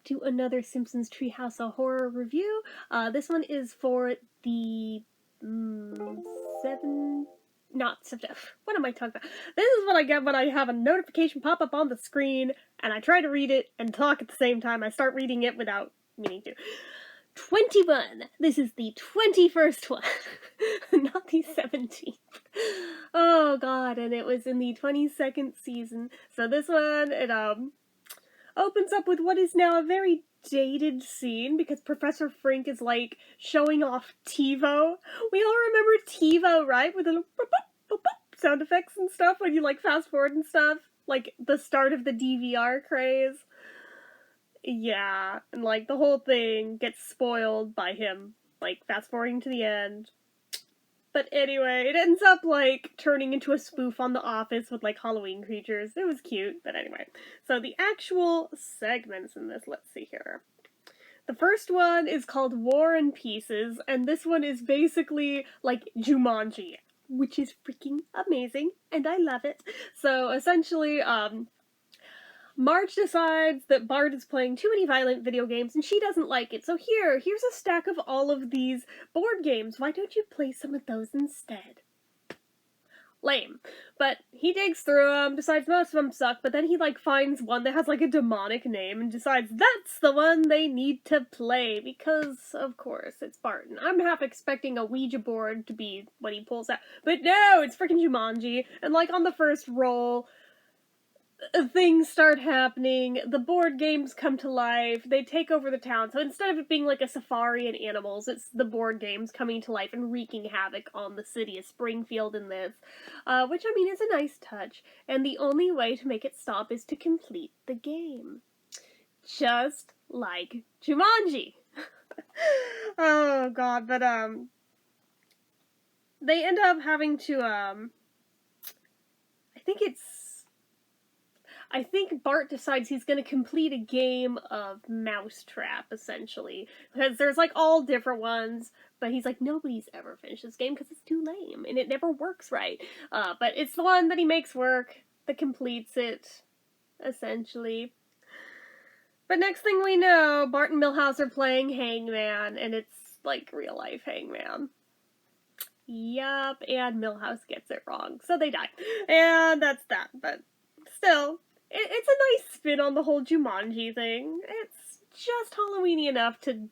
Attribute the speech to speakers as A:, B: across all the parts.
A: back to another Simpsons Treehouse a horror review. This one is for the what am I talking about? This is what I get when I have a notification pop up on the screen and I try to read it and talk at the same time. I start reading it without meaning to. 21. This is the 21st one, not the 17th. Oh god, and it was in the 22nd season. So this one, it opens up with what is now a very dated scene because Professor Frink is like showing off TiVo. We all remember TiVo, right? With the little boop, boop, boop, boop sound effects and stuff when you like fast forward and stuff. Like the start of the DVR craze. Yeah, and like the whole thing gets spoiled by him, like fast forwarding to the end. But anyway, it ends up like turning into a spoof on The Office with like Halloween creatures. It was cute, but anyway. So the actual segments in this, let's see here. The first one is called War and Pieces, and this one is basically like Jumanji, which is freaking amazing, and I love it. So essentially, Marge decides that Bart is playing too many violent video games and she doesn't like it. So here's a stack of all of these board games. Why don't you play some of those instead? Lame. But he digs through them, decides most of them suck, but then he like finds one that has like a demonic name and decides that's the one they need to play because, of course, it's Bart. And I'm half expecting a Ouija board to be what he pulls out. But no, it's freaking Jumanji. And like on the first roll, things start happening, the board games come to life, they take over the town. So instead of it being like a safari and animals, it's the board games coming to life and wreaking havoc on the city of Springfield in this. Which, I mean, is a nice touch. And the only way to make it stop is to complete the game. Just like Jumanji. Oh god, but they end up having to I think Bart decides he's going to complete a game of Mousetrap, essentially. Because there's, like, all different ones, but he's like, nobody's ever finished this game because it's too lame, and it never works right. But it's the one that he makes work, that completes it, essentially. But next thing we know, Bart and Milhouse are playing Hangman, and it's, like, real-life Hangman. Yup, and Milhouse gets it wrong, so they die. And that's that, but still, it's a nice spin on the whole Jumanji thing. It's just Halloween-y enough to,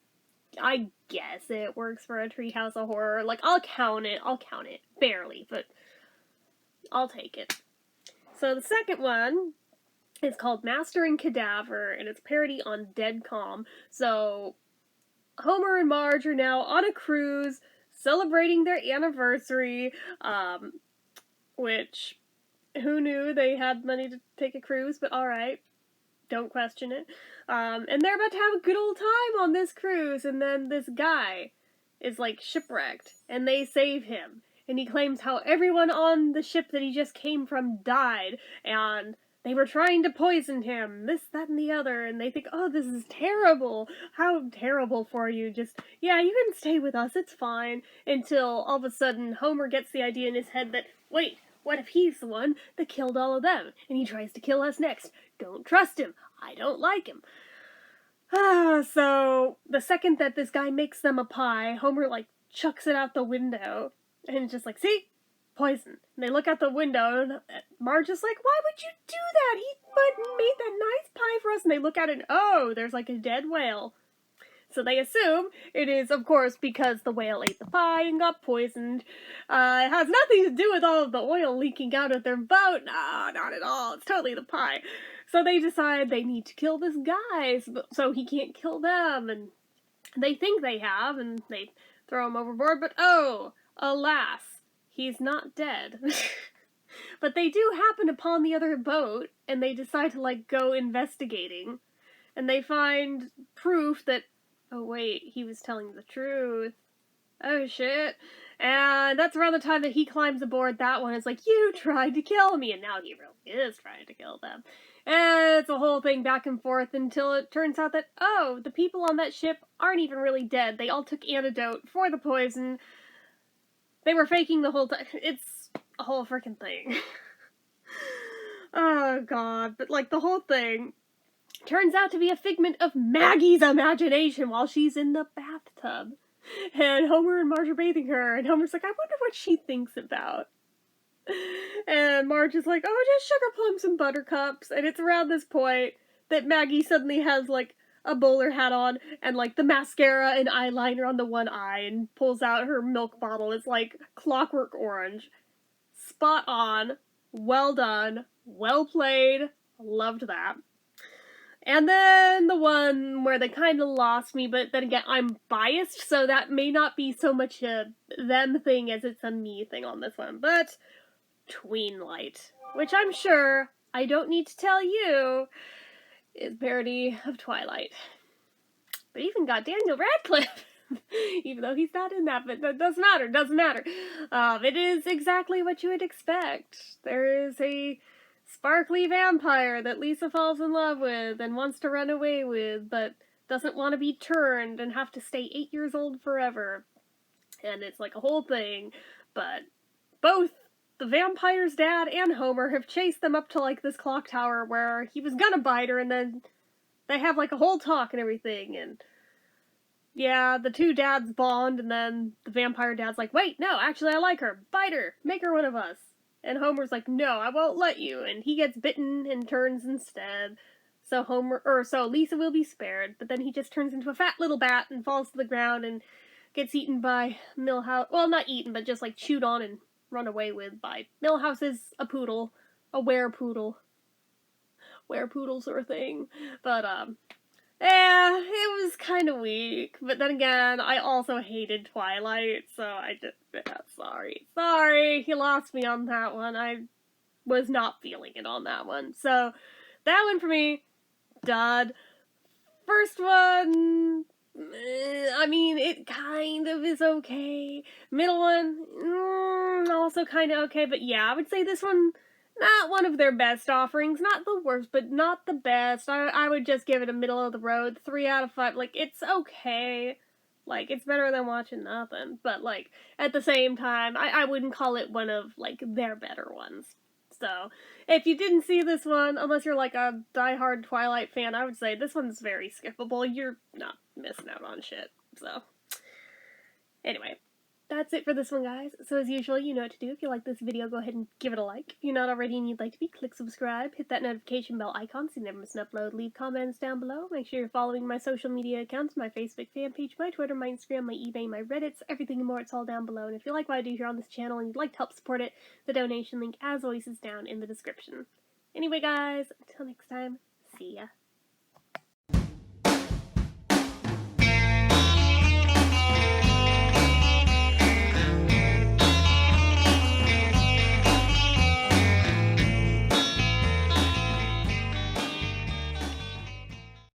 A: I guess it works for a Treehouse of Horror. Like, I'll count it, barely, but I'll take it. So the second one is called Master and Cadaver, and it's a parody on Dead Calm. So Homer and Marge are now on a cruise, celebrating their anniversary, which, who knew they had money to take a cruise, but alright, don't question it. And they're about to have a good old time on this cruise, and then this guy is, like, shipwrecked, and they save him. And he claims how everyone on the ship that he just came from died, and they were trying to poison him, this, that, and the other, and they think, oh, this is terrible. How terrible for you. Just, yeah, you can stay with us, it's fine. Until all of a sudden, Homer gets the idea in his head that, wait, what if he's the one that killed all of them, and he tries to kill us next? Don't trust him. I don't like him. So, the second that this guy makes them a pie, Homer, like, chucks it out the window, and it's just like, see? Poison. And they look out the window, and Marge is like, why would you do that? He made that nice pie for us. And they look at it, and oh, there's like a dead whale. So they assume it is, of course, because the whale ate the pie and got poisoned. It has nothing to do with all of the oil leaking out of their boat. No, not at all. It's totally the pie. So they decide they need to kill this guy so he can't kill them. And they think they have, and they throw him overboard. But oh, alas, he's not dead. But they do happen upon the other boat, and they decide to, like, go investigating. And they find proof that, oh wait, he was telling the truth. Oh shit. And that's around the time that he climbs aboard that one. It's like, you tried to kill me, and now he really is trying to kill them. And it's a whole thing back and forth until it turns out that, oh, the people on that ship aren't even really dead. They all took antidote for the poison. They were faking the whole time. It's a whole freaking thing. Oh god, but like the whole thing turns out to be a figment of Maggie's imagination while she's in the bathtub. And Homer and Marge are bathing her, and Homer's like, I wonder what she thinks about. And Marge is like, oh, just sugar plums and buttercups. And it's around this point that Maggie suddenly has, like, a bowler hat on, and, like, the mascara and eyeliner on the one eye, and pulls out her milk bottle. It's, like, clockwork orange. Spot on. Well done. Well played. Loved that. And then the one where they kind of lost me, but then again, I'm biased, so that may not be so much a them thing as it's a me thing on this one. But Tweenlight, which I'm sure I don't need to tell you is parody of Twilight. But even got Daniel Radcliffe, even though he's not in that, but that doesn't matter. It is exactly what you would expect. There is a sparkly vampire that Lisa falls in love with and wants to run away with, but doesn't want to be turned and have to stay 8 years old forever. And it's like a whole thing, but both the vampire's dad and Homer have chased them up to, like, this clock tower where he was gonna bite her, and then they have, like, a whole talk and everything, and yeah, the two dads bond, and then the vampire dad's like, wait, no, actually I like her, bite her, make her one of us. And Homer's like, no, I won't let you, and he gets bitten and turns instead. So Lisa will be spared, but then he just turns into a fat little bat and falls to the ground and gets eaten by Milhouse. Well, not eaten, but just, like, chewed on and run away with by Milhouse is a poodle. A werepoodle. Werepoodles are a thing. But, yeah, it was kind of weak. But then again, I also hated Twilight, so I just, sorry, he lost me on that one. I was not feeling it on that one. So, that one for me, dud. First one, I mean, it kind of is okay. Middle one, also kind of okay, but yeah, I would say this one, not one of their best offerings, not the worst, but not the best. I would just give it a middle of the road, 3 out of 5, like, it's okay. Like, it's better than watching nothing, but, like, at the same time, I wouldn't call it one of, like, their better ones. So, if you didn't see this one, unless you're, like, a diehard Twilight fan, I would say this one's very skippable. You're not missing out on shit. So, anyway, that's it for this one, guys. So, as usual, you know what to do. If you like this video, go ahead and give it a like. If you're not already and you'd like to be, click subscribe, hit that notification bell icon so you never miss an upload, leave comments down below. Make sure you're following my social media accounts, my Facebook fan page, my Twitter, my Instagram, my eBay, my Reddits, everything and more, it's all down below. And if you like what I do here on this channel and you'd like to help support it, the donation link, as always, is down in the description. Anyway, guys, until next time, see ya.